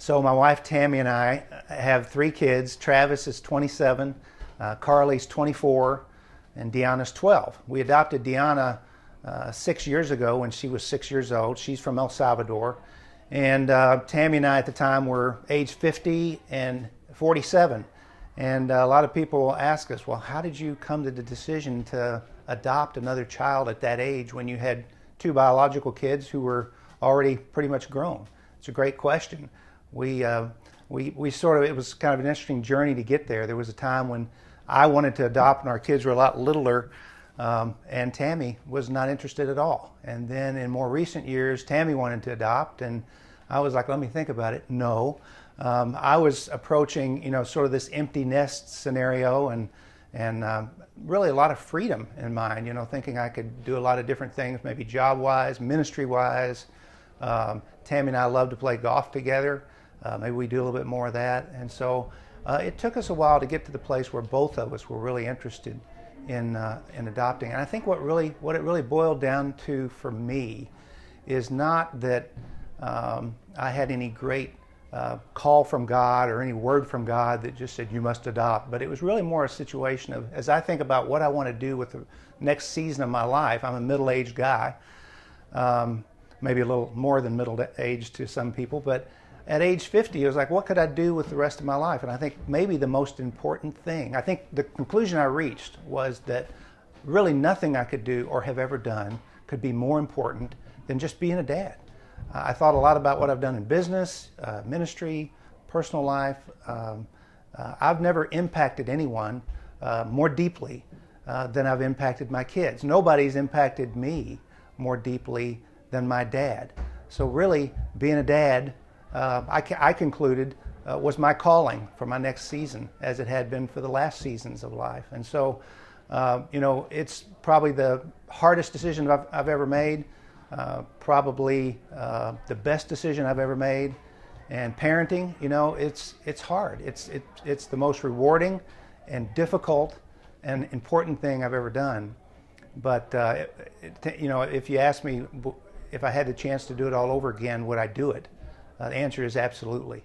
So my wife Tammy and I have 3 kids. Travis is 27, Carly's 24, and Deanna's 12. We adopted Deanna 6 years ago when she was 6 years old. She's from El Salvador. And Tammy and I at the time were age 50 and 47. And a lot of people ask us, well, how did you come to the decision to adopt another child at that age when you had 2 biological kids who were already pretty much grown? It's a great question. We sort of, it was kind of an interesting journey to get there. There was a time when I wanted to adopt and our kids were a lot littler, and Tammy was not interested at all. And then in more recent years, Tammy wanted to adopt, and I was like, let me think about it. No. I was approaching, sort of this empty nest scenario and really a lot of freedom in mind, thinking I could do a lot of different things, maybe job-wise, ministry-wise. Tammy and I love to play golf together. Maybe we do a little bit more of that. And so it took us a while to get to the place where both of us were really interested in adopting. And I think what it really boiled down to for me is not that I had any great call from God or any word from God that just said you must adopt, but it was really more a situation of, as I think about what I want to do with the next season of my life. I'm a middle-aged guy, maybe a little more than middle-aged to some people, but at age 50, I was like, what could I do with the rest of my life? And I think maybe the most important thing, I think the conclusion I reached was that really nothing I could do or have ever done could be more important than just being a dad. I thought a lot about what I've done in business, ministry, personal life. I've never impacted anyone more deeply than I've impacted my kids. Nobody's impacted me more deeply than my dad. So really, being a dad, I concluded was my calling for my next season, as it had been for the last seasons of life. And so, it's probably the hardest decision I've ever made. Probably the best decision I've ever made. And parenting, it's hard. It's the most rewarding and difficult and important thing I've ever done. But if you ask me if I had the chance to do it all over again, would I do it? The answer is absolutely.